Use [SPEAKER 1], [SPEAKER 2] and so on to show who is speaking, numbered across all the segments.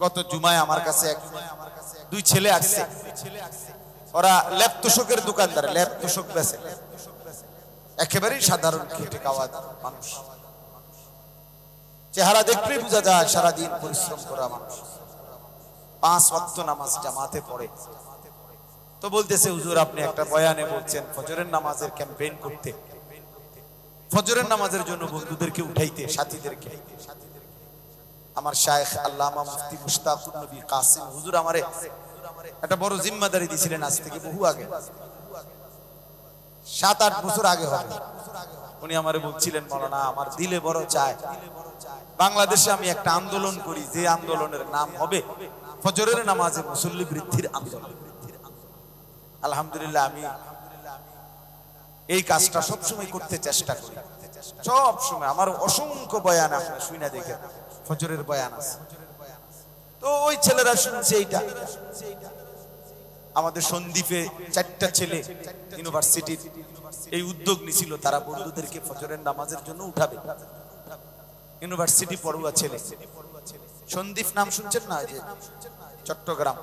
[SPEAKER 1] গত জুমায় আমার কাছে দুই ছেলে আসছে, ওরা ল্যাপ তোষকের দোকানদার, ল্যাপ তোষক বেচে, একেবারেই সাধারণ খেটে খাওয়া মানুষ, চেহারা দেখলেই বোঝা যায় সারাদিন পরিশ্রম করা মানুষ, 5 ওয়াক্ত নামাজ জামাতে পড়ে। তো বলতেছে, হুজুর আপনি একটা বয়ানে বলছেন ফজরের নামাজের ক্যাম্পেইন করতে, ফজরের নামাজের জন্য বন্ধুদেরকে উঠাইতে, সাথীদেরকে। আমার শায়েখ আল্লামা মুফতি মুশতাকুর নবী কাসিম হুজুর আমারে একটা বড় জিম্মাদারি দিয়েছিলেন, আজ থেকে বহু আগে, 7-8 বছর আগে হবে। উনি আমারে বলছিলেন, মাওলানা আমার দিলে বড় চায় বাংলাদেশে আমি একটা আন্দোলন করি, যে আন্দোলনের নাম হবে ফজরের নামাজে মুসল্লি বৃদ্ধির আন্দোলন। আলহামদুলিল্লাহ আমি এই কাজটা সবসময় করতে চেষ্টা করি, সব সময়। আমার অসংখ্য বয়ান আপনি শুনে দেখেন, ফজরের বয়ান আছে। তো ওই ছেলেরা শুনছে এইটা। আমাদের সন্দ্বীপে 4টা ছেলে ইউনিভার্সিটির এই উদ্যোগ নিছিল, তারা বন্ধুদেরকে ফজরের নামাজের জন্য উঠাবে। ইউনিভার্সিটি পড়ুয়া ছেলে, সন্দ্বীপ নাম শুনছেন না, যে চট্টগ্রাম।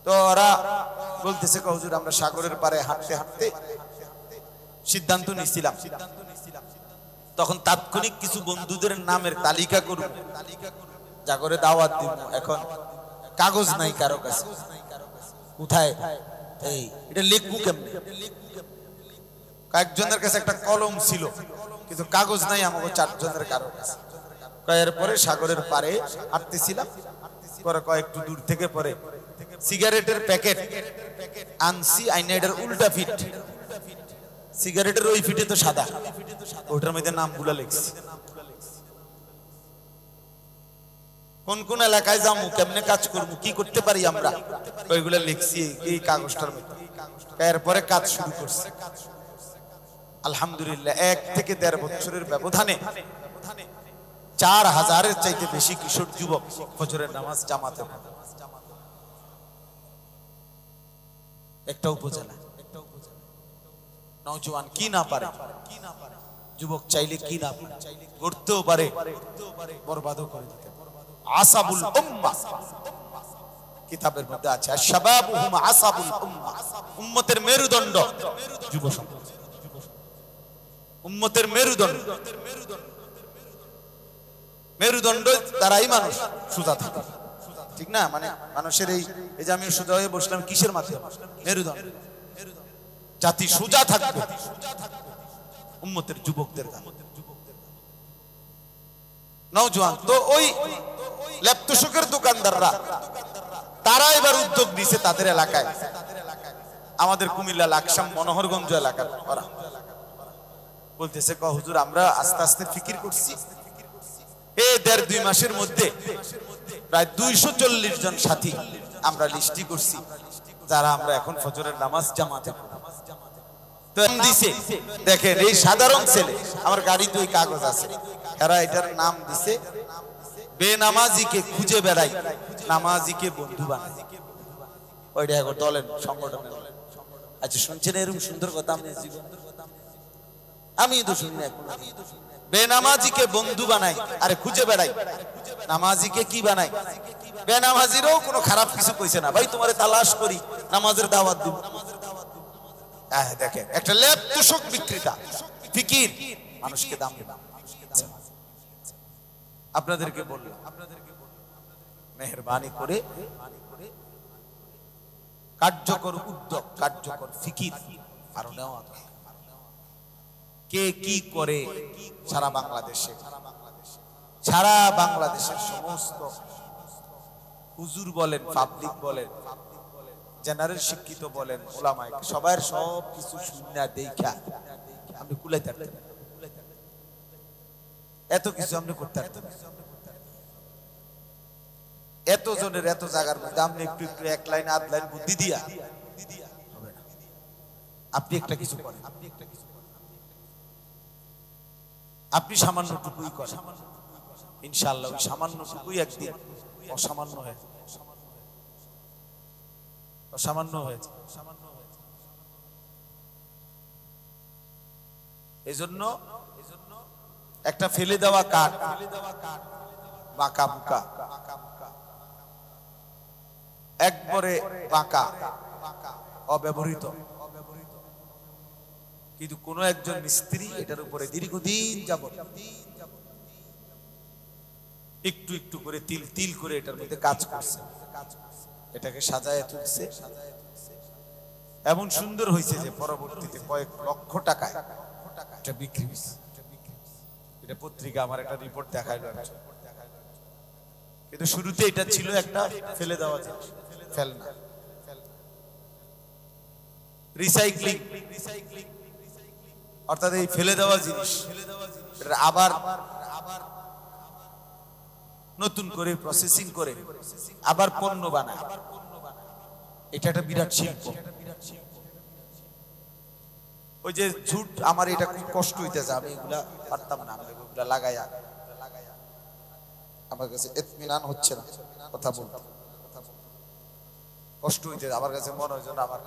[SPEAKER 1] তো ওরা বলতেছে, হুজুর আমরা সাগরের পারে হাঁটতে হাঁটতে সিদ্ধান্ত নিয়েছিলাম, তখন তাৎক্ষণিক কিছু বন্ধুদের নামের তালিকা করব, জাগরে দাওয়াত দিব। এখন কাগজ নাই কারো কাছে, কোথায় এই এটা লিখবো কেমনে? কয়েকজনের কাছে একটা কলম ছিল, কিন্তু কাগজ নাই আমাকে 4 জনের কারো কাছে। এরপরে সাগরের পারে হাঁটতেছিলাম, পরে কয়েকটু দূর থেকে পরে সিগারেটের প্যাকেট আনছি, আইনাইডার উল্টা ফিট, সিগারেটের ওই ফিটে তো সাদা, ওটার মধ্যে নামগুলা লিখছি। কোন কোন এলাকায় যাবো, কেমনে কাজ করবো, কি করতে পারি আমরা, ওইগুলা লিখছি এই কাগজটার মধ্যে। এরপরে কাজ শুরু করছে। আলহামদুলিল্লাহ 1 থেকে 1.5 বছরের ব্যবধানে 4000-এর চাইতে বেশি কিশোর যুবক ফজরের নামাজ জামাতে। একটা উপজেলা নওজোয়ান কি না পারে, যুবক চাইলে কি না পারে, করতেও পারে, বরবাদও করে দিতে পারে। আসাবুল উম্মাহ কিতাবের মধ্যে আছে, শাবাবুহুম আসাবুল উম্মাহ, উম্মতের মেরুদণ্ড যুব সমাজ, উম্মতের মেরুদণ্ড। মেরুদণ্ড দ্বারাই মানুষ সোজা থাকে, ঠিক না? মানে মানুষের এই যে আমি সোজা হয়ে বসলাম কিসের মাধ্যমে? মেরুদণ্ড। জাতি সোজা থাকবে উম্মতের যুবকদের দ্বারা। নওজোয়ান তো ওই ল্যাপ তোষকের দোকানদাররা, তারা এবার উদ্যোগ নিছে তাদের এলাকায়, আমাদের কুমিল্লা লাকসাম মনোহরগঞ্জ এলাকার ওরা বলতেছে, হুজুর আমরা আস্তে আস্তে ফিকির করছি, এই 1.5-2 মাসের মধ্যে প্রায় 240 জন সাথী আমরা লিস্টি করছি, যারা আমরা এখন ফজরের নামাজ জামাতে পড়ব। তো দিছে, দেখেন এই সাধারণ ছেলে, আমার গাড়িতে ওই কাগজ আছে, এরা এটার নাম দিছে বেনামাজিকে খুঁজে বেড়াই, নামাজিকে বন্ধু বানাই। ওইটা এখন দলের সংগঠনের। আচ্ছা শুনছেন এরকম সুন্দর কথা? আমি তো শুনি না। বেনামাজিকে বন্ধু বানাই, আরে খুঁজে বেড়াই, নামাজিকে কি বানাই? বেনামাজিরও কোনো খারাপ কিছু কইছে না, ভাই তোমারে তালাশ করি, নামাজের দাওয়াত দিব। দেখেন একটা ল্যাপ তোষক বিক্রেতা, ফিকির, মানুষকে দাম দেবে। আপনাদেরকে বললাম, মেহেরবানি করে কার্যকর উদ্যোগ, কার্যকর ফিকির আরো নেওয়া। কে কি করে সারা বাংলাদেশে, সারা বাংলাদেশের সমস্ত হুজুর বলেন, পাবলিক বলেন, জেনারেল শিক্ষিত বলেন, ওলামায়ে সবার সব কিছু শুনে দেখা আপনি কুলাইতে পারতেন, এত কিছু আপনি করতে পারতেন। এত জনের এত জায়গার মধ্যে আপনি একটু একটু 1 লাইন 8 লাইন বুদ্ধি দিয়া হবে না। আপনি একটা কিছু করেন, আপনি সামান্যটুকুই করেন, ইনশাআল্লাহ ওই সামান্যটুকুই একদিন অসামান্য হয়ে যাবে, অসামান্য হয়ে যাবে। এজন্য একটা ফেলে দেওয়া কাঠ বাঁকা বুকা, একবারে বাঁকা, অব্যবহৃত। কিন্তু কোন একজন মিস্ত্রি এটার উপরে দীর্ঘদিন যাবত একটু একটু করে তিল তিল করে এটার মধ্যে কাজ করছে, এটাকে সাজায় তুলছে, এমন সুন্দর হয়েছে যে পরবর্তীতে কয়েক লক্ষ টাকায় এটা বিক্রি হয়েছে। এটা পত্রিকা আমার একটা রিপোর্ট দেখাইলো। কিন্তু শুরুতে এটা ছিল একটা ফেলে দেওয়া জিনিস, ফেলনা। রিসাইক্লিং অর্থাৎ এই ফেলে দেওয়া জিনিস আবার নতুন করে প্রসেসিং করে আবার পণ্য বানায়, এটা একটা বিরাট শিল্প। ওই যে ঝুট, আমার এটা খুব কষ্ট হইতেছে, আমি এগুলা পারতাম না, আমি এগুলা লাগাইয়া আমার কাছে ইতমিনান হচ্ছে না কথা বলতে, কষ্ট হইতেছে আমার কাছে, মনে হয় যেন আমার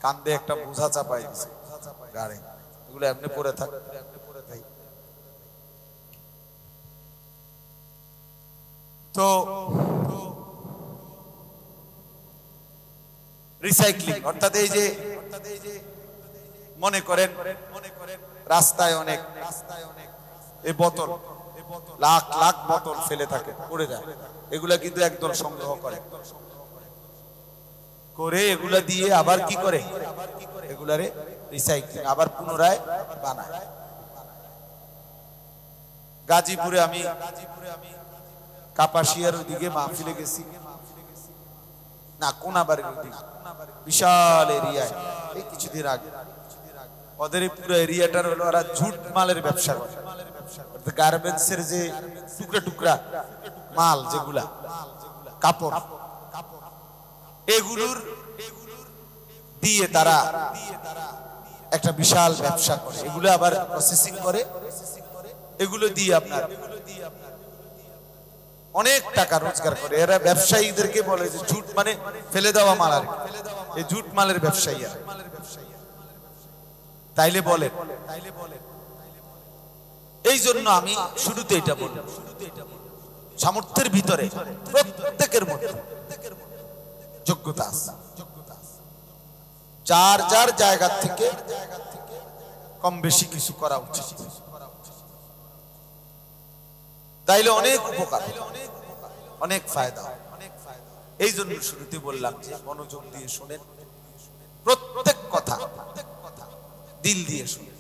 [SPEAKER 1] কান্দে একটা বোঝা চাপাই দিছে গাড়ি, এগুলো এমনি পড়ে থাকে। তো রিসাইক্লিং অর্থাৎ এই যে মনে করেন রাস্তায় অনেক এই বোতল, লাখ লাখ বোতল ফেলে থাকে, পড়ে যায়, এগুলা কিন্তু একদল সংগ্রহ করে, এগুলা দিয়ে আবার কি করে, এগুলারে রিসাইক্লিং আবার পুনরায় বানায়। গাজীপুরে আমি কাপাসিয়ার ওদিকে মাহফিলে গেছি, না কোনাবাড়ির ওদিকে, বিশাল এরিয়ায়, এই কিছুদিন আগে ওদের পুরো এরিয়াটার হলো ওরা ঝুট মালের ব্যবসা করে। গার্মেন্টস এর যে টুকরা টুকরা মাল, যেগুলা কাপড়, এগুলোর দিয়ে তারা একটা বিশাল ব্যবসা করে, এগুলো আবার প্রসেসিং করে, এগুলো দিয়ে আপনার অনেক টাকা রোজগার করে। এরা ব্যবসায়ীদেরকে বলে যে ঝুট মানে ফেলে দেওয়া মাল, আর এই ঝুট মালের ব্যবসায়ী তাইলে বলে। এই জন্য আমি শুরুতে এটা বলি, সামর্থ্যের ভিতরে প্রত্যেকের মধ্যে যোগ্যতা আছে, যার যার জায়গা থেকে কম বেশি কিছু করা উচিত, তাইলে অনেক উপকার, অনেক ফায়দা। এই জন্য শুরুতে বললাম যে মনোযোগ দিয়ে শুনেন, প্রত্যেক কথা দিল দিয়ে শুনেন।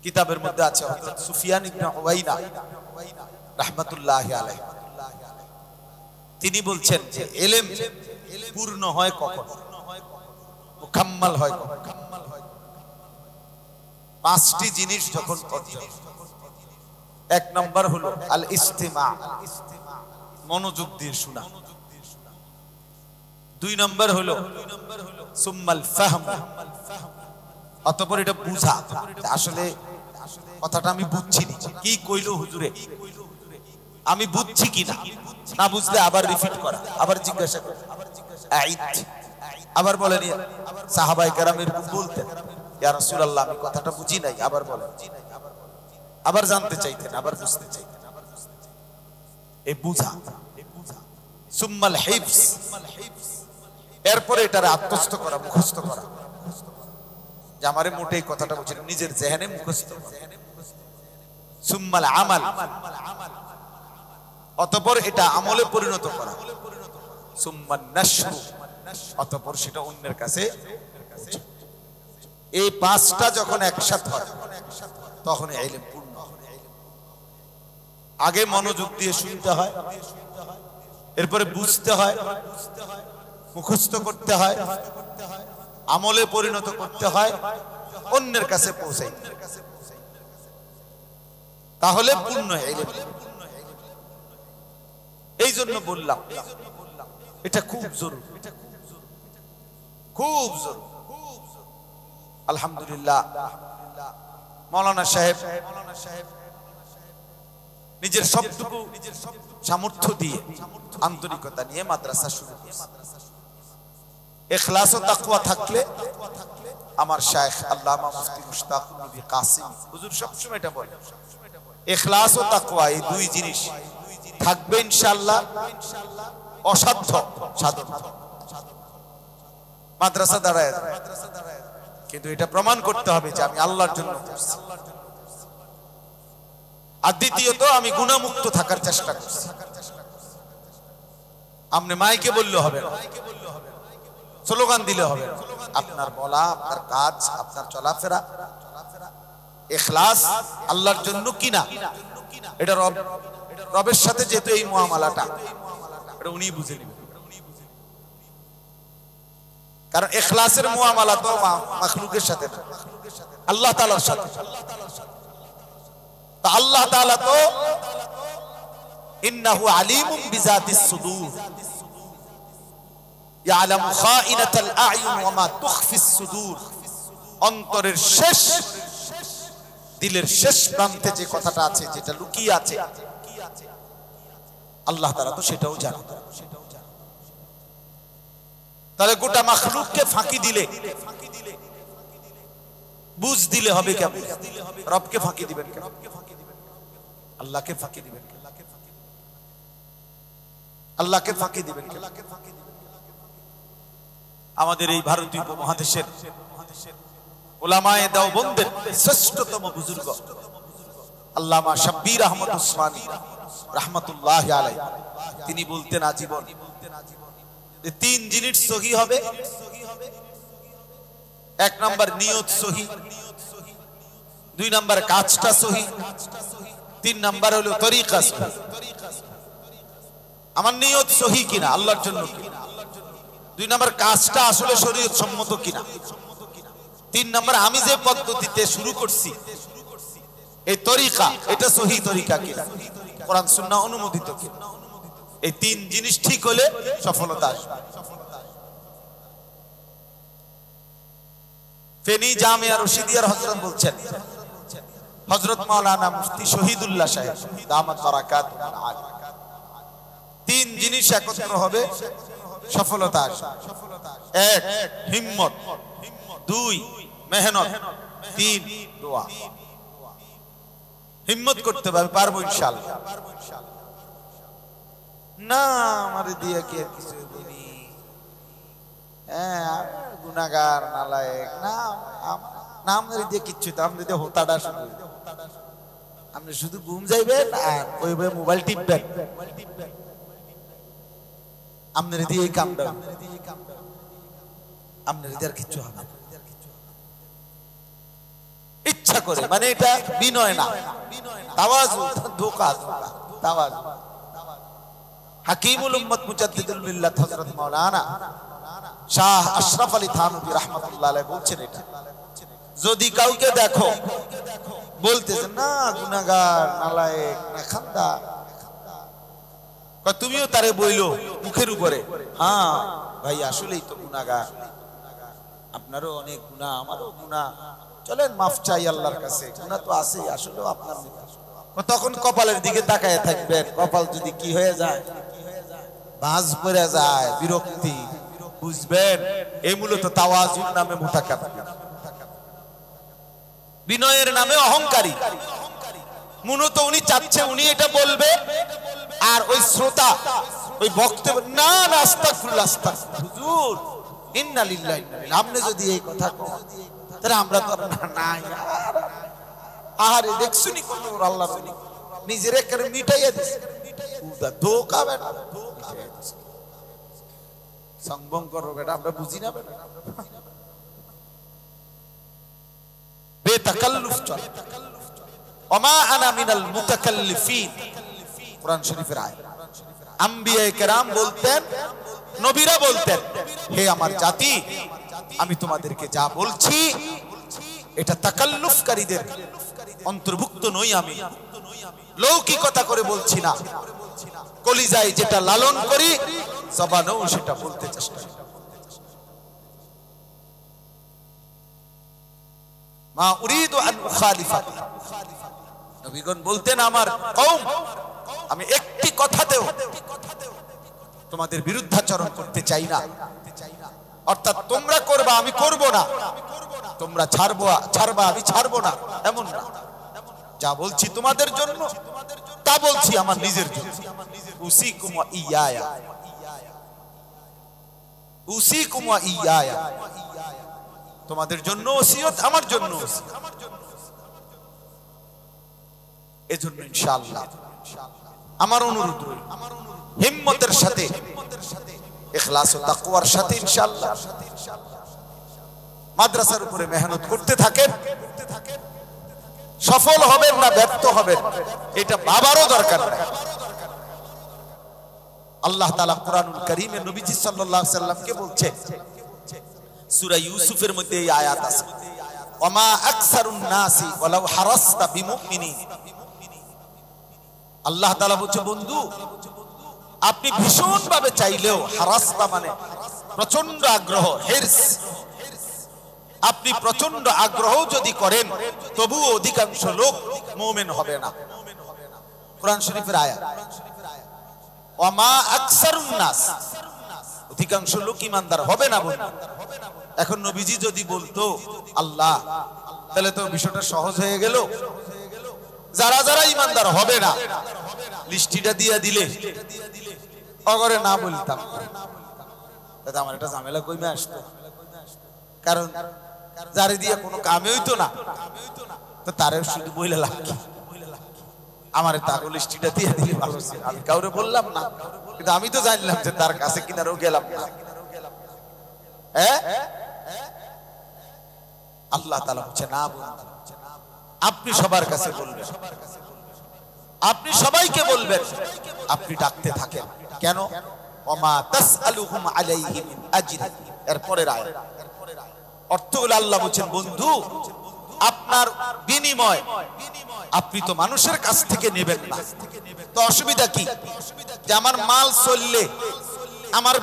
[SPEAKER 1] কিতাবের মধ্যে আছে হযরত সুফিয়ান ইবনে উয়াইনা রাহমাতুল্লাহি আলাইহি, তিনি বলছেন যে ইলম পূর্ণ হয় কখন, মুকাম্মাল হয় কখন, পাঁচটি জিনিস যখন অর্জন। এক নম্বর হলো আল ইস্তিমা, মনোযোগ দিয়ে শোনা। দুই নম্বর হলো সুম্মাল ফাহম, অতঃপর এটা বুঝা, আসলে কথাটা আমি বুঝছি না, কি কইলো হুজুরে, আমি বুঝছি কিনা, না বুঝলে আবার রিপিট করা, আবার জিজ্ঞাসা করা, আবার বলেন সাহাবায়ে কেরামের বলতেন ইয়া রাসূলুল্লাহ আমি কথাটা বুঝি নাই, আবার বলেন, আবার জানতে চাইতেন, আবার বুঝতে চাইতেন, এই বুঝা। সুম্মাল হিফজ, এরপরে এটার আত্মস্থ করা, মুখস্থ করা, যে আমারে মোটেই কথাটা বুঝি না, নিজের জেহেনে মুখস্থ করা। সুম্মাল আমাল, অতঃপর এটা আমলে পরিণত করা। সুম্মান নাশর, অতঃপর সেটা অন্যের কাছে। এই পাঁচটা যখন একসাথে হয় তখন ইলম পূর্ণ। আগে মনোযোগ দিয়ে শুনতে হয়, এরপরে বুঝতে হয়, মুখস্থ করতে হয়, আমলে পরিণত করতে হয়, অন্যের কাছে পৌঁছাই, তাহলে পূর্ণ ইলম। এই জন্য বললাম এটা খুব জরুরি, খুব জরুরি। আলহামদুলিল্লাহ মাওলানা সাহেব নিজের সবটুকু সামর্থ্য দিয়ে আন্তরিকতা নিয়ে মাদ্রাসা শুরু করেছে। ইখলাস ও তাকওয়া থাকলে আমার শায়েখ আল্লামা মুফতি মুশতাকুর নবী কাসিম হুজুর সবসময় এটা বলে, ইখলাস ও তাকওয়া এই দুই জিনিস থাকবে ইনশাআল্লাহ, অসাধ্য সাধন। মাদ্রাসা দাঁড়ায়, কিন্তু এটা প্রমাণ করতে হবে যে আমি আল্লাহর জন্য করছি। আর দ্বিতীয়ত আমি গুনাহমুক্ত থাকার চেষ্টা করছি। আপনি মাইকে বললে হবে না, স্লোগান দিলে হবে না, আপনার বলা, আপনার কাজ, আপনার চলাফেরা ইখলাস আল্লাহর জন্য কিনা, এটা রবের সাথে যেহেতু এই মুআমালাটা, এটা উনি বুঝে নেবেন। কারণ ইখলাসের মুআমালা তো মাখলুকের সাথে না, আল্লাহ তাআলার সাথে। তা আল্লাহ তাআলা তো ইন্নাহু আলিমুম বিযাতিস সুদূর ইয়ালামু খাইনাতাল আ'য়ুন ওয়া মা তুখফিস সুদূর। অন্তরের শেষ, দিলের শেষ প্রান্তে যে কথাটা আছে, যেটা লুকিয়ে আছে, আল্লাহ তাআলা তো সেটাও জানেন। তাহলে গোটা মাখলুককে ফাঁকি দিলে, বুঝ দিলে হবে কেমন? রবকে ফাঁকি দিবেন কেন? আল্লাহকে ফাঁকি দিবেন কেন? আল্লাহকে ফাঁকি দিবেন কেন? আমাদের এই ভারতীয় উপমহাদেশের উলামায়ে দেওবন্দের শ্রেষ্ঠতম বুজুর্গ আল্লামা শাব্বির আহমদ উসমানী রাহমাতুল্লাহি আলাইহি, তিনি বলতেন আজীবন যে 3 জিনিস সহি হবে। 1 নাম্বার নিয়ত সহি, 2 নাম্বার কাজটা সহি, 3 নাম্বার হলো তরিকা সহি। আমার নিয়ত সহি কিনা, আল্লাহর জন্য কিনা, 2 নাম্বার কাজটা আসলে শরীয়ত সম্মত কিনা, 3 নাম্বার আমি যে পদ্ধতিতে শুরু করছি এই তরিকা, এটা সহি তরিকা কিনা, কোরআন সুন্নাহ অনুমোদিত কিনা। এই 3 জিনিস ঠিক হলে সফলতা আসবে। ফেনী জামিয়া রশিদিয়ার হযরত বলছেন, হযরত মাওলানা মুফতি শহীদুল্লাহ সাহেব দামাত বারাকাতুহু আলী, 3 জিনিস একত্র হবে সফলতা আসবে। 1 হিম্মত, 2 মেহনত, 3 দোয়া। হিম্মত করতে পারবে, পারবো ইনশাআল্লাহ। না আমারে দিয়ে কি কিছু বলি, হ্যাঁ গুনাহগার নালায়েক, না আমারে দিয়ে কিচ্ছু, তো আমাদের দিয়ে হোতাটা শুরু, আপনি শুধু ঘুম যাইবেন আর ওইভাবে মোবাইল টিপবেন, আপনার দিয়ে এই কামটা, আপনার দিয়ে আর কিচ্ছু হবে না। ইচ্ছা করে, মানে এটা বিনয় না, তাওয়াজু, ধোঁকা, তাওয়াজু। হাকিমুল উম্মত মুজাদ্দিদুল মিল্লাত হযরত মাওলানা শাহ আশরাফ আলী থানভী রাহমাতুল্লাহ আলাইহি বলছেন, এটা যদি কাউকে দেখো বলতেছে না গুনাহগার নালায়েক না খান্দা, তুমিও তারে বইলো মুখের উপরে, হ্যাঁ ভাই আসলেই তো গুনাহগার, আপনারও অনেক গুনাহ, আমারও গুনাহ, চলেন মাফ চাই আল্লাহর কাছে, গুনাহ তো আছেই, আসলেও আপনার। তখন কপালের দিকে তাকায় থাকবেন, কপাল যদি কি হয়ে যায়, ভাঁজ পড়ে যায়, বিরক্তি, বুঝবেন এই মূলত তাওয়াজুর নামে মুতাকাব্বির, বিনয়ের নামে অহংকারী। মূলত উনি চাচ্ছে উনি এটা বলবে, আর ওই শ্রোতা, ওই বক্তব্য না না আস্তাগফিরুল্লাহ, আস্তাগফিরুল্লাহ, হুজুর ইন্না লিল্লাহি ওয়া ইন্না ইলাইহি, আপনি যদি এই কথা কন তাহলে আমরা তো না, আহারে দেখছুনি কত আল্লাহ নিজের একেবারে মিটাইয়া দিছে, ধোঁকা বেটা, সংবং করো বেটা, আমরা বুঝি না বেটা, বেতাকাল্লুফ চল, ওমা আনা মিনাল মুতাকাল্লিফিন, কোরআন শরীফের আয়াত। আম্বিয়ায়ে কেরাম বলতেন, নবীরা বলতেন, হে আমার জাতি, আমি তোমাদেরকে যা বলছি এটা তাকাল্লুফকারীদের অন্তর্ভুক্ত নই, আমি লৌকিকতা করে বলছি না, কলিজায় যেটা লালন করি জবানেও সেটা বলতে চেষ্টা করি। মা উরিদু আন উখালিফা, নবীগণ বলতেন আমার কওম, আমি একটি কথাতেও তোমাদের বিরুদ্ধাচরণ করতে চাই না, অর্থাৎ তোমরা করবা আমি করব না, তোমরা ছাড়বা আমি ছাড়বো না, এমন না। যা বলছি তোমাদের জন্য তা বলছি আমার নিজের জন্য। উসিকুম ওয়া ইয়ায়া, উসিকুম ওয়া ইয়ায়া, তোমাদের জন্য ওসিয়ত, আমার জন্য ওসিয়ত। এজন্য ইনশাআল্লাহ আমার অনুরোধ রইল হিম্মতের সাথে, ইখলাস ও তাকওয়ার সাথে ইনশাআল্লাহ মাদ্রাসার উপরে মেহনত করতে থাকেন। সফল হবেন না ব্যর্থ হবেন এটা ভাবারও দরকার নেই। আল্লাহ তাআলা কোরআনুল কারীমে নবীজি সাল্লাল্লাহু আলাইহি সাল্লামকে বলছে, সূরা ইউসুফের মধ্যে এই আয়াত আছে, ওয়ামা আকসারুন নাসি ওয়ালাউ হারাসতা বিমুমিনিন। আল্লাহ তাআলা বলছে, বন্ধু আপনি ভীষণ ভাবে চাইলেও, হারাসতা মানে প্রচন্ড আগ্রহ, হিরস, আপনি প্রচন্ড আগ্রহ যদি করেন তবুও অধিকাংশ লোক মুমিন হবে না। কোরআন শরীফের আয়াত, ওয়ামা আকসারুন নাস, অধিকাংশ লোক ঈমানদার হবে না বন্ধু। এখন নবীজি যদি বলতো আল্লাহ, তাহলে তো বিষয়টা সহজ হয়ে গেল, যারা যারা ঈমানদার হবে না লিস্টিটা দিয়ে দিলে অগরে না বলতাম, তাতে আমার একটা ঝামেলা কইমে আসতো। কারণ যারে দিয়ে কোনো কামে হইতো না, তো তারে শুধু বইলে লাভ কি, আমার তার লিস্টিটা দিয়ে দিলে ভালো ছিল। আমি কাউরে বললাম না, কিন্তু আমি তো জানলাম যে তার কাছে কিনারও গেলাম না। আল্লাহ তাআলা বলছে, না বলুন, আপনি সবার কাছে বলবেন, আপনি সবাইকে বলবেন, আপনি ডাকতে থাকেন। কেন? ওমা তাসআলুহুম আলাইহি মিন আজর। এর পরের আয়াত অর্থ হলো আল্লাহ বলেন, বন্ধু আপনার বিনিময় আপনি তো মানুষের কাছ থেকে নেবেন না, তো অসুবিধা কি? যে আমার মাল চললে, আমার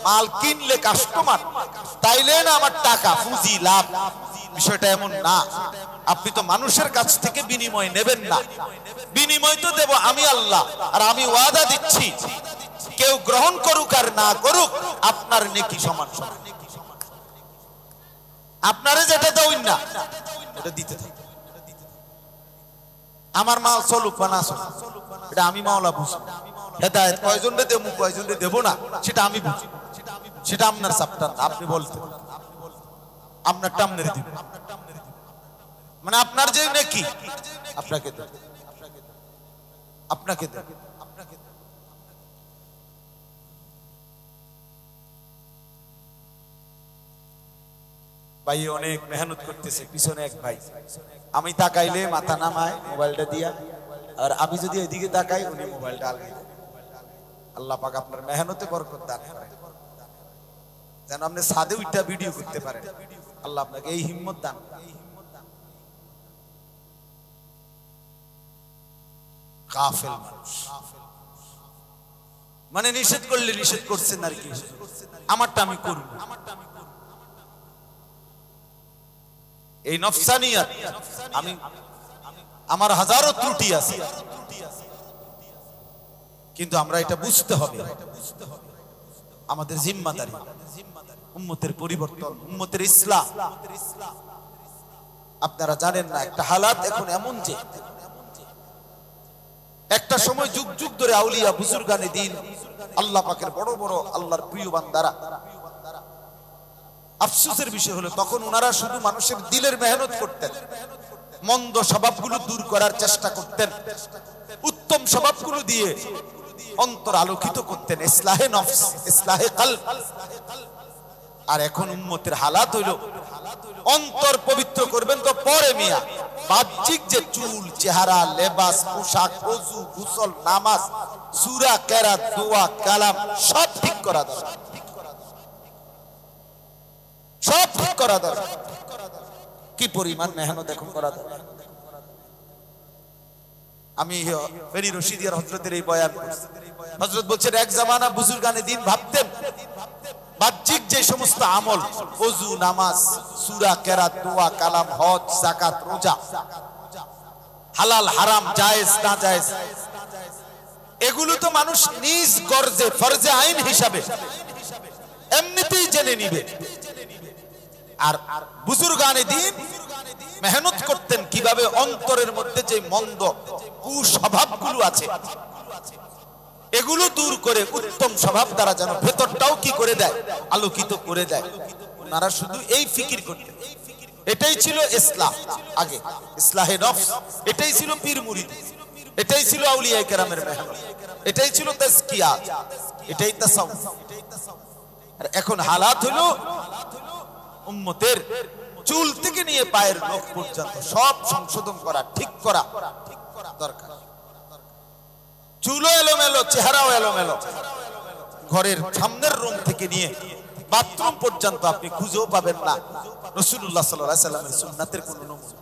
[SPEAKER 1] মাল কিনলে কাস্টমার, তাইলে না আমার টাকা পুঁজি লাভ, বিষয়টা এমন না। আপনি তো মানুষের কাছ থেকে বিনিময় নেবেন না, বিনিময় তো দেব আমি আল্লাহ। আর আমি ওয়াদা দিচ্ছি, কেউ গ্রহণ করুক আর না করুক আপনার নেকি সমান সমান। আপনারে যেটা দেউন না এটা দিতে থাকুন। আমার মাল চলুক বা না চলুক এটা আমি মাওলা বুঝি। হেদায়েত কয়জনরে দেবো কয়জনরে দেব না সেটা আমি বুঝি, সেটা আপনার চাপটা না। আপনি বলতে আপনার টামনের দিবেন, মানে আপনার যে নেকি আপনাকে দেব, আপনাকে দেব। ভাই অনেক মেহনত করতেছে, পিছনে এক ভাই, আমি তাকাইলে মাথা নামায় মোবাইলটা দিয়া, আর আমি যদি এদিকে তাকাই উনি মোবাইলটা আলগাই। আল্লাহ পাক আপনার মেহনতে বরকত দান করেন, যেন আপনি সাদে উইটা ভিডিও করতে পারেন। আল্লাহ আপনাকে এই হিম্মত দান। গাফেল মানুষ, মানে নিষেধ করলে নিষেধ করছেন আর কি, আমারটা আমি করব। এই নফসানিয়াত, আমি আমার হাজারো ত্রুটি আছে, কিন্তু আমরা এটা বুঝতে হবে আমাদের জিম্মাদারি, উম্মতের পরিবর্তন, উম্মতের ইসলাম। আপনারা জানেন না, একটা হালাত এখন এমন যে একটা সময় যুগ যুগ ধরে আউলিয়া বুজুর্গানে দিন, আল্লাহ পাকের বড় বড় আল্লাহর প্রিয় বান্দারা, আফসোসের বিষয় হলো তখন ওনারা শুধু মানুষের দিলের মেহনত করতেন, মন্দ স্বভাবগুলো দূর করার চেষ্টা করতেন, উত্তম স্বভাবগুলো দিয়ে অন্তর আলোকিত করতেন, ইসলাহে নফস, ইসলাহে কলব। আর এখন উম্মতের হালাত হইল অন্তর পবিত্র করবেন তো পরে মিয়া, বাহ্যিক যে চুল, চেহারা, লেবাস, পোশাক, ওযু, গোসল, নামাজ, সূরা, কেরাত, দোয়া, কালাম সব ঠিক করা দরকার, সব ঠিক করা দরকার। কি পরিমাণ মেহনত এখন করা দরকার। আমি ফেরি রশিদিয়ার হযরতের এই বয়ান করছি, হযরত বলছেন এক জামানা বুজুর্গানে দিন ভাবতেন বাহ্যিক যে সমস্ত আমল, ওযু, নামাজ, সূরা, কেরাত, দোয়া, কালাম, হজ, যাকাত, রোজা, হালাল হারাম, জায়েজ না জায়েজ, এগুলো তো মানুষ নিজ গর্জে ফরজে আইন হিসাবে এমনিতেই জেনে নিবে। আর বুজুর্গানে দিন মেহনত করতেন কিভাবে অন্তরের মধ্যে যে মন্দ কুস্বভাবগুলো আছে এগুলো দূর করে উত্তম স্বভাব দ্বারা যেন ভেতরটাও কি করে দেয়, আলোকিত করে দেয়। ওনারা শুধু এই ফিকির করতেন। এটাই ছিল ইসলাহ, আগে ইসলাহে নফস, এটাই ছিল পীর মুরিদ, এটাই ছিল আউলিয়া কেরামের মেহনত, এটাই ছিল তাজকিয়া, এটাই তাসাউফ। আর এখন হালাত হলো উম্মতের চুল থেকে নিয়ে পায়ের নখ পর্যন্ত সব সংশোধন করা, ঠিক করা দরকার। চুলও এলোমেলো, চেহারাও এলোমেলো, ঘরের সামনের রুম থেকে নিয়ে বাথরুম পর্যন্ত আপনি খুঁজেও পাবেন না রাসূলুল্লাহ সাল্লাল্লাহু আলাইহি ওয়াসাল্লামের সুন্নাতের কোন নমুনা।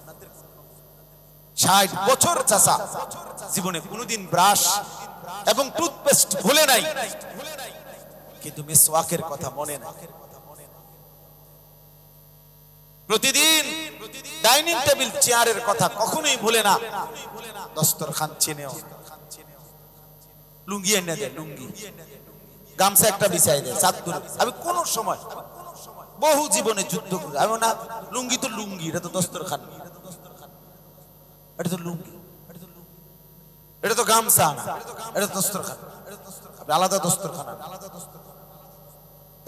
[SPEAKER 1] 60 বছর চাচা জীবনে কোনোদিন ব্রাশ এবং টুথপেস্ট ভুলে নাই, কিন্তু মিসওয়াকের কথা মনে নাই। প্রতিদিন ডাইনিং টেবিল চেয়ারের কথা কখনোই ভুলে না, দস্তরখান চেনেও। লুঙ্গি এনে দেয়, লুঙ্গি গামছা একটা বিছাই দেয় চাদর। আমি কোন সময় বহু জীবনে যুদ্ধ করি, আমি না লুঙ্গি তো লুঙ্গি, এটা তো দস্তরখান, এটা তো লুঙ্গি, এটা তো গামছা না, এটা দস্তরখান, আলাদা দস্তরখান।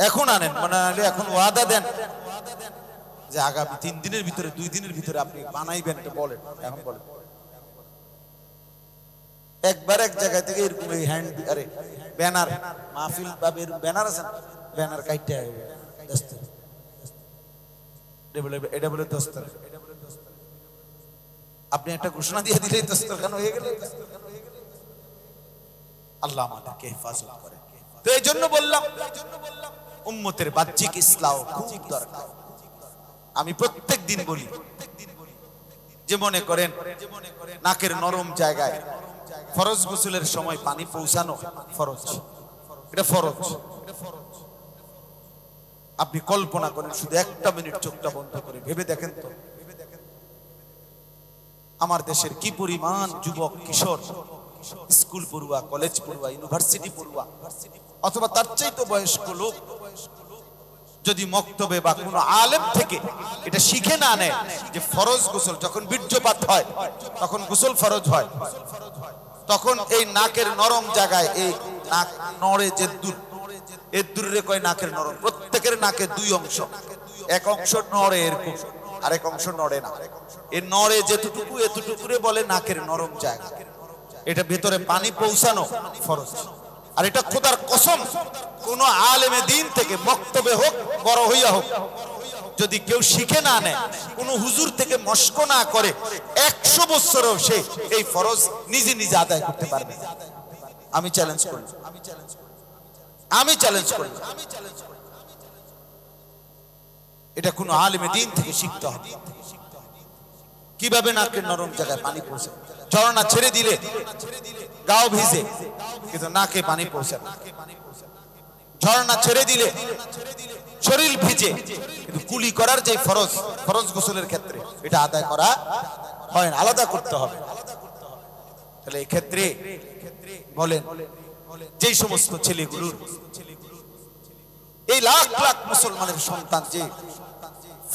[SPEAKER 1] এখন আনেন মানে এখন ওয়াদা দেন যে আগামী 3 দিনের ভিতরে 2 দিনের ভিতরে আপনি বানাইবেন, এটা বলেন, এখন বলেন। একবার এক জায়গা থেকে এরকম হ্যান্ড আরে ব্যানার মাহফিল বা ব্যানার আছে, ব্যানার কাইটে দস্তর, এটা বলে দস্তর। আপনি একটা ঘোষণা দিয়ে দিলেই দস্তরখান হয়ে গেল। আল্লাহ আমাদেরকে হেফাজত করে। তো এই জন্য বললাম উম্মতের বাহ্যিক ইসলাহ খুব দরকার। আমি প্রত্যেক দিন বলি যে মনে করেন নাকের নরম জায়গায় ফরজ গোসলের সময় পানি পৌঁছানো ফরজ, এটা ফরজ। আপনি কল্পনা করেন, শুধু একটা মিনিট চোখটা বন্ধ করে ভেবে দেখেন তো আমার দেশের কি পরিমাণ যুবক কিশোর, স্কুল পড়ুয়া, কলেজ পড়ুয়া, ইউনিভার্সিটি পড়ুয়া অথবা তার চাইতে বয়স্ক লোক যদি মক্তবে বা কোনো আলেম থেকে এটা শিখে না নেয় যে ফরজ গোসল যখন বীর্যপাত হয় তখন গোসল ফরজ হয়, তখন এই নাকের নরম জায়গায় এই নাক নড়ে যে দূর, এর দূরে কয় নাকের নরম। প্রত্যেকের নাকে 2 অংশ, এক অংশ নড়ে এরকম, আরেক অংশ নড়ে না। এর নড়ে যেটুকু এতটুকুরে বলে নাকের নরম জায়গা। এটা ভেতরে পানি পৌঁছানো ফরজ। আর এটা খোদার কসম, কোন আলেমে দিন থেকে মক্তবে হোক বড় হইয়া হোক যদি কেউ শিখে না নেয়, কোন হুজুর থেকে মস্ক না করে, 100 বছরেও সে এই ফরজ নিজে নিজে আদায় করতে পারবে। আমি চ্যালেঞ্জ করি, আমি চ্যালেঞ্জ করি, এটা কোন আলেমে দিন থেকে শিখতে হবে কিভাবে নাকের নরম জায়গায় পানি পৌঁছে। ঝর্ণা ছেড়ে দিলে গাও ভিজে কিন্তু নাকে পানি পৌঁছে না, ঝর্ণা ছেড়ে দিলে শরীর ভিজে কিন্তু কুলি করার যে ফরজ, ফরজ গোসলের ক্ষেত্রে এটা আদায় করা হয় না, আলাদা করতে হবে। তাহলে এই ক্ষেত্রে বলেন যেই সমস্ত ছেলেগুলোর এই লাখ লাখ মুসলমানের সন্তান যে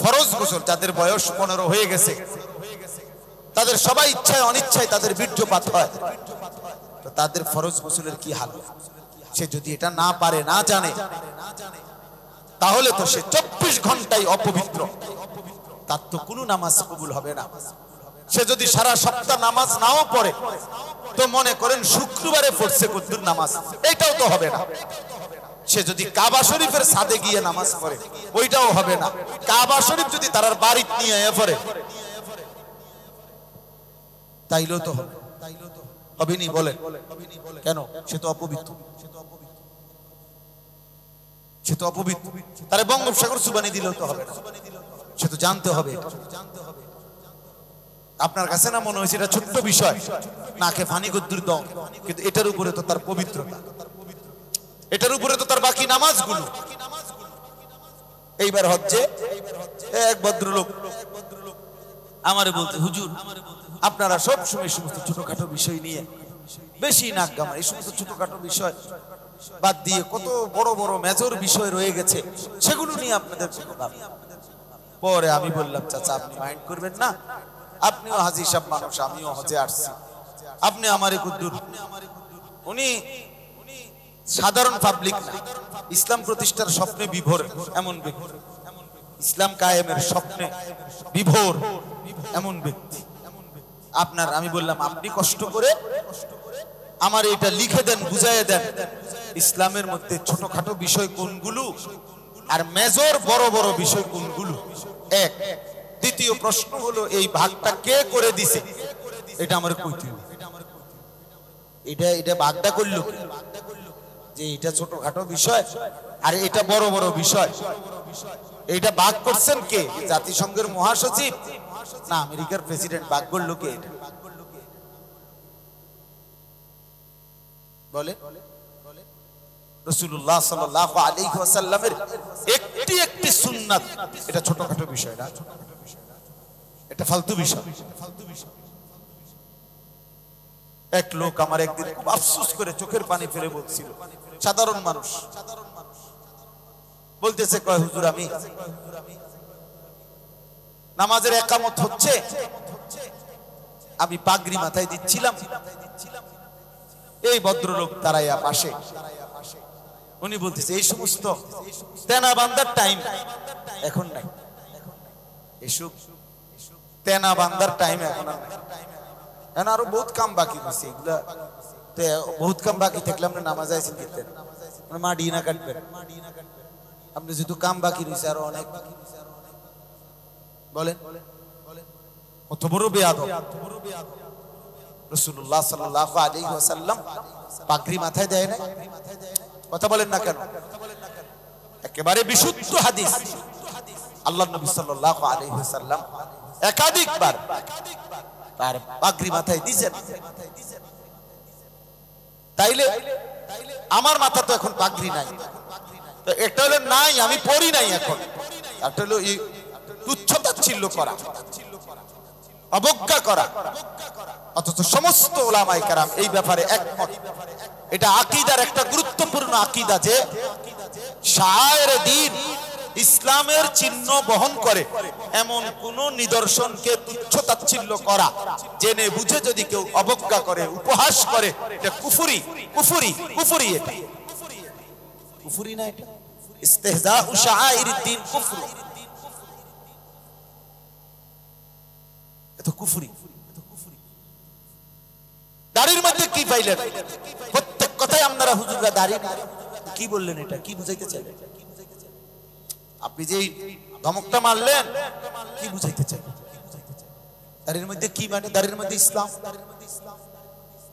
[SPEAKER 1] ফরজ গোসল, যাদের বয়স 15 হয়ে গেছে, তাদের সবাই ইচ্ছায় অনিচ্ছায় তাদের বীর্যপাত হয়, তো তাদের ফরজ গোসলের কি হাল? সে যদি এটা না পারে, না জানে, তাহলে তো সে 24 ঘন্টায় অপবিত্র, তার তো কোনো নামাজ কবুল হবে না। সে যদি সারা সপ্তাহ নামাজ নাও পড়ে, তো মনে করেন শুক্রবারে পড়ছে কদ্দুর নামাজ, এটাও তো হবে না। সে যদি কাবা শরীফের ছাদে গিয়ে নামাজ পড়ে, ওইটাও হবে না। কাবা শরীফ যদি তার বাড়িতে নিয়ে পড়ে, তাইলেও তো হবে, হবেনি বলেন কেন? সে তো অপবিত্র, সে তো অপবিত্র। তারে বঙ্গোপসাগর সুবানি দিলেও তো হবে না, সে তো জানতে হবে। আপনার কাছে না মনে হয়েছে এটা ছোট্ট বিষয়, নাকে পানি গদ্দুর দাও, কিন্তু এটার উপরে তো তার পবিত্রতা, এটার উপরে তো তার বাকি নামাজগুলো। এইবার হচ্ছে এক ভদ্রলোক আমারে বলতে, হুজুর আপনারা সব সময় সমস্ত ছোটখাটো বিষয় নিয়ে বেশি নাক গামান, এই সমস্ত ছোটখাটো বিষয় বাদ দিয়ে কত বড় বড় মেজর বিষয় রয়ে গেছে, সেগুলো নিয়ে আপনাদের কোনো ভাব। পরে আমি বললাম, চাচা আপনি মাইন্ড করবেন না, আপনিও হাজী সাহেব মানুষ, আমিও হজে আসছি, আপনি আমারে কুদ্দুর। উনি সাধারণ পাবলিক না, ইসলাম প্রতিষ্ঠার স্বপ্নে বিভোর এমন ব্যক্তি, ইসলাম কায়েমের স্বপ্নে বিভোর এমন ব্যক্তি আপনার। আমি বললাম আপনি কষ্ট করে আমার এটা লিখে দেন, বুঝাইয়া দেন ইসলামের মধ্যে ছোটখাটো বিষয় কোনগুলো আর মেজর বড় বড় বিষয় কোনগুলো। এক, দ্বিতীয় প্রশ্ন হলো এই ভাগটা কে করে দিছে, এটা আমার কইতে হবে। এটা ভাগটা করলো যে এটা ছোটখাটো বিষয় আর এটা বড় বড় বিষয়, এইটা ভাগ করছেন কে? জাতিসংঘের মহাসচিব না আমেরিকার প্রেসিডেন্ট? ভাগ করলো কে? এটা বলে রাসূলুল্লাহ সাল্লাল্লাহু আলাইহি ওয়াসাল্লামের একটি একটি সুন্নাত। এটা ছোটখাটো বিষয় না, এটা ফালতু বিষয়। এক লোক আমার একদিন খুব আফসোস করে চোখের পানি ফেলে বলছিল, সাধারণ মানুষ বলতেছে, কয় হুজুর আমি নামাজের একামত হচ্ছে, আমি পাগড়ি মাথায় দিচ্ছিলাম, এই ভদ্রলোক দাঁড়াইয়া পাশে, উনি বলতেছে এই সমস্ত তেনা বান্দার টাইম এখন নাই, এসব তেনা বান্দার টাইম এখন আর নাই, এখন আরো বহুত কাম বাকি আছে, এগুলা বহুত কাম বাকি থাকলে আপনি নামাজ আইসেন কিনতেন, মা ডিনা কাটবেন, আপনি যেহেতু কাম বাকি রয়েছে আরো অনেক। বলেন কত বড় বেয়াদব! রাসূলুল্লাহ সাল্লাল্লাহু আলাইহি ওয়াসাল্লাম পাগড়ি মাথায় দেয় না, কথা বলেন না কেন? একেবারে বিশুদ্ধ হাদিস, আল্লাহর নবী সাল্লাল্লাহু আলাইহি ওয়াসাল্লাম একাধিকবার তার পাগড়ি মাথায় দিয়েছেন। তাইলে আমার মাথা তো এখন পাগড়ি নাই, তো এটা হলো নাই, আমি পড়ি নাই এখন, এটা হলো তুচ্ছ-তাচ্ছিল্য করা, অবজ্ঞা করা। অথচ সমস্ত উলামায়ে কেরাম এই ব্যাপারে একমত। এটা আকীদার একটা গুরুত্বপূর্ণ আকীদা যে শায়ের দ্বীন, ইসলামের চিহ্ন বহন করে এমন কোন নিদর্শনকে তুচ্ছ-তাচ্ছিল্য করা, জেনে বুঝে যদি কেউ অবজ্ঞা করে, উপহাস করে, এটা কুফরি, কুফরি, কুফরি। এটা কুফরি না, এটা ইস্তিহজাউ শাআইরিদ দ্বীন কুফর, এটা কুফরি। দাড়ির মধ্যে কি পাইলেন? প্রত্যেক কথাই আপনারা হুজুররা দাড়ি কি বললেন, এটা কি বুঝাইতে চাইলেন? আপনি যে ধমকটা মারলেন কি বুঝাইতে চাইলেন? দাড়ির মধ্যে কি মানে? দাড়ির মধ্যে ইসলাম,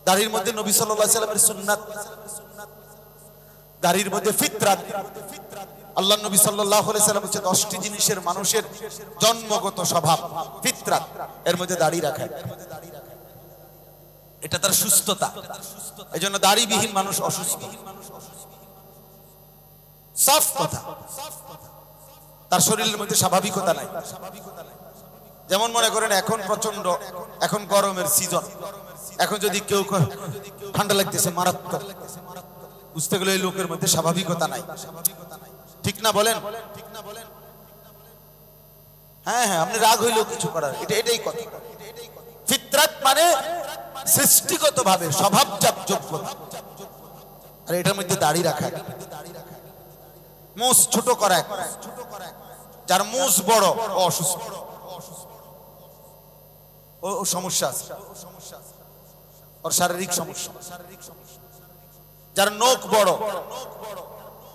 [SPEAKER 1] দাড়ির মধ্যে নবী সাল্লাল্লাহু আলাইহি ওয়াসাল্লামের সুন্নাত, দাড়ির মধ্যে ফিতরাত। আল্লাহ নবী সাল্লাল্লাহু আলাইহি ওয়াসাল্লাম হচ্ছে 10টি জিনিসের মানুষের জন্মগত স্বভাব, ফিতরাত, এর মধ্যে দাড়ি রাখা, এটা তার সুস্থতা। এজন্য দাড়িবিহীন মানুষ অসুস্থ, সাফ কথা, তার শরীরের মধ্যে স্বাভাবিকতা নাই। যেমন মনে করেন এখন প্রচন্ড, এখন গরমের সিজন, এখন যদি কেউ ঠান্ডা লাগতেছে মারাত্মক, বুঝতে গেলে এই লোকের মধ্যে স্বাভাবিকতা নাই, ঠিক না বলেন? হ্যাঁ হ্যাঁ, আপনি রাগ হইলেও কিছু করার, এটাই কথা। ফিতরাত মানে সৃষ্টিগত ভাবে স্বভাবজাত যোগ্যতা, আর এটার মধ্যে দাড়ি রাখা, মুছ ছোট করা, যার মুছ বড় ও অসুস্থ, ও সমস্যা আছে, ওর শারীরিক সমস্যা। যার নখ বড়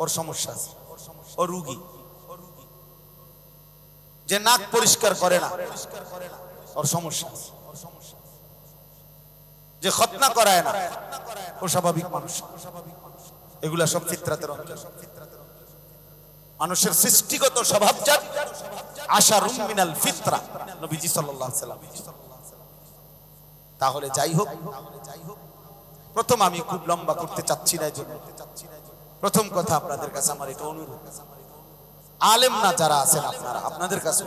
[SPEAKER 1] ওর সমস্যা আছে, ও রোগী। যে নাক পরিষ্কার করে না ওর সমস্যা আছে, যে খতনা করায় না ও স্বাভাবিক মানুষ। এগুলা সব ফিতরাতের অংশ, মানুষের সৃষ্টিগত স্বভাবজাত আশারুম মিনাল ফিতরা, নবীজি সাল্লাল্লাহু আলাইহি ওয়াসাল্লাম। তাহলে যাই হোক, প্রথম আমি খুব লম্বা করতে চাচ্ছি না, জন্য প্রথম কথা আপনাদের কাছে আমার এটা অনুরোধ, আলেম না যারা আছেন আপনারা, আপনাদের কাছে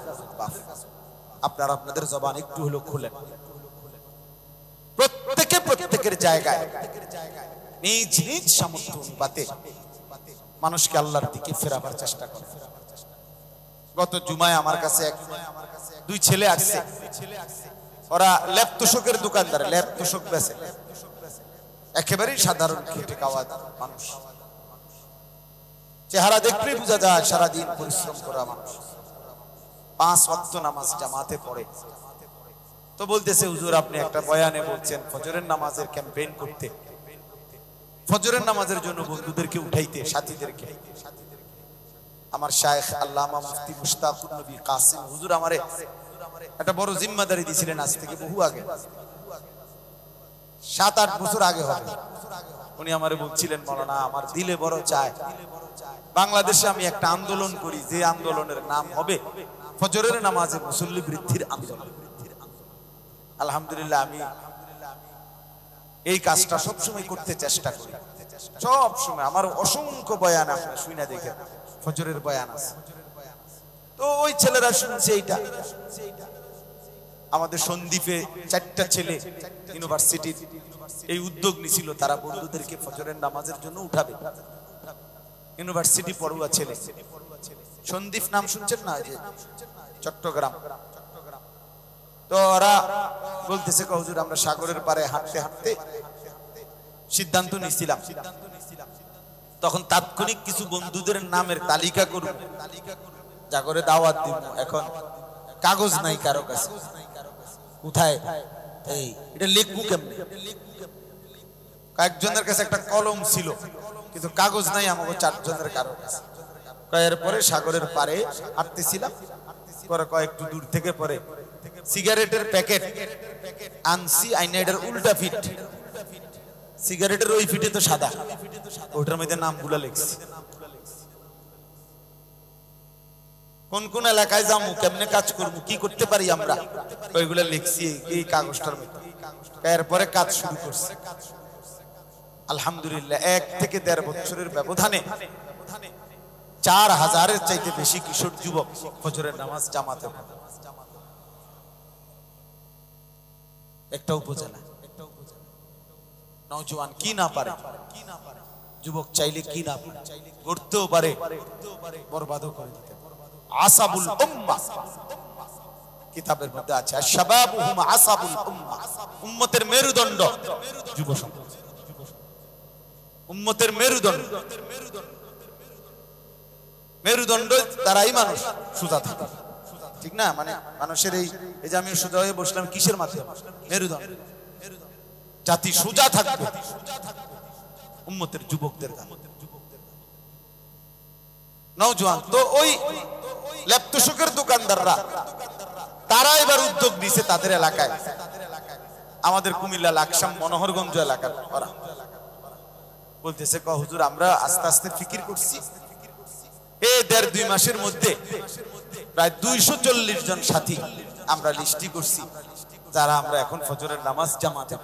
[SPEAKER 1] আপনারা আপনাদের জবান একটু হলো খুলেন, প্রত্যেকে প্রত্যেকের জায়গায় নিজ নিজ সামর্থ্য অনুপাতে মানুষকে আল্লাহর দিকে ফেরাবার চেষ্টা করেন। গত জুমায় আমার কাছে দুই ছেলে আসছে, ওরা ল্যাপ তোষকের দোকানদার, ল্যাপ তোষক বেচে, একেবারেই সাধারণ খেটে খাওয়া মানুষ, চেহারা দেখলেই বোঝা যায় সারাদিন পরিশ্রম করা মানুষ, 5 ওয়াক্ত নামাজ জামাতে পড়ে। তো বলতেছে, হুজুর আপনি একটা বয়ানে বলছেন ফজরের নামাজের ক্যাম্পেইন করতে, ফজরের নামাজের জন্য বন্ধুদেরকে উঠাইতে, সাথীদেরকে। আমার শায়েখ আল্লামা মুফতি মুশতাকুর নবী কাসিম হুজুর আমারে একটা বড় জিম্মাদারি দিয়েছিলেন, আজ থেকে বহু আগে, 7-8 বছর আগে হবে। উনি আমারে বলছিলেন, মাওলানা আমার দিলে বড় চায় বাংলাদেশে আমি একটা আন্দোলন করি, যে আন্দোলনের নাম হবে ফজরের নামাজে মুসল্লি বৃদ্ধির আন্দোলন। আলহামদুলিল্লাহ আমি এই কাজটা সবসময় করতে চেষ্টা করি, সব সময়। আমার অসংখ্য বয়ান আপনারা শুনে দেখে, ফজরের বয়ান আছে। তো ওই ছেলেরা শুনছে এইটা। আমাদের সন্দ্বীপে 4টা ছেলে ইউনিভার্সিটির এই উদ্যোগ নিছিল, তারা বন্ধুদেরকে ফজরের নামাজের জন্য উঠাবে। ইউনিভার্সিটি পড়ুয়া ছেলে, সন্দ্বীপ নাম শুনছেন না, যে চট্টগ্রাম। তো ওরা বলতেছে, হুজুর আমরা সাগরের পারে হাঁটতে হাঁটতে সিদ্ধান্ত নিয়েছিলাম, তখন তাৎক্ষণিক কিছু বন্ধুদের নামের তালিকা করব, যা করে দাওয়াত দিব। এখন কাগজ নাই কারো কাছে, কোথায় এই এটা লিখবো কেমনে? কয়েকজনের কাছে একটা কলম ছিল, কিন্তু কাগজ নাই আমাকে 4 জনের কারো কাছে। এরপরে সাগরের পারে হাঁটতেছিলাম, পরে কয়েকটু দূর থেকে পরে সিগারেটের প্যাকেট আনছি, আইনাইডার উল্টা ফিট, সিগারেটের ওই ফিটে তো সাদা, ওটার মধ্যে নামগুলা লিখছি। কোন কোন এলাকায় যাবো, কেমনে কাজ করবো, কি করতে পারি আমরা, ওইগুলা লিখছি এই কাগজটার মধ্যে। এরপরে কাজ শুরু করছি। আলহামদুলিল্লাহ 1 থেকে 1.5 বছরের ব্যবধানে 4000-এর চাইতে বেশি কিশোর যুবক ফজরের নামাজ জামাতে। একটা উপজেলা নওজোয়ান কি না পারে, যুবক চাইলে কি না পারে, করতেও পারে, বরবাদও করে দিতে পারে। আসাবুল উম্মাহ কিতাবের মধ্যে আছে, আশ-শাবাবুহুম আসাবুল উম্মাহ, উম্মতের মেরুদণ্ড যুব সমাজ, উম্মতের মেরুদণ্ড। মেরুদণ্ড দ্বারাই মানুষ সোজা থাকে, ঠিক না? মানে মানুষের এই যে আমি সোজা হয়ে বসলাম কিসের মাধ্যমে? মেরুদণ্ড। জাতি সোজা থাকবে উম্মতের যুবকদের দ্বারা। নওজোয়ান তো ওই ল্যাপ তোষকের দোকানদাররা, তারা এবার উদ্যোগ নিছে তাদের এলাকায়, আমাদের কুমিল্লা লাকসাম মনোহরগঞ্জ এলাকার। ওরা বলতেছে, হুজুর আমরা আস্তে আস্তে ফিকির করছি, এই 1.5-2 মাসের মধ্যে প্রায় 240 জন সাথী আমরা লিস্টি করছি, যারা আমরা এখন ফজরের নামাজ জামাতে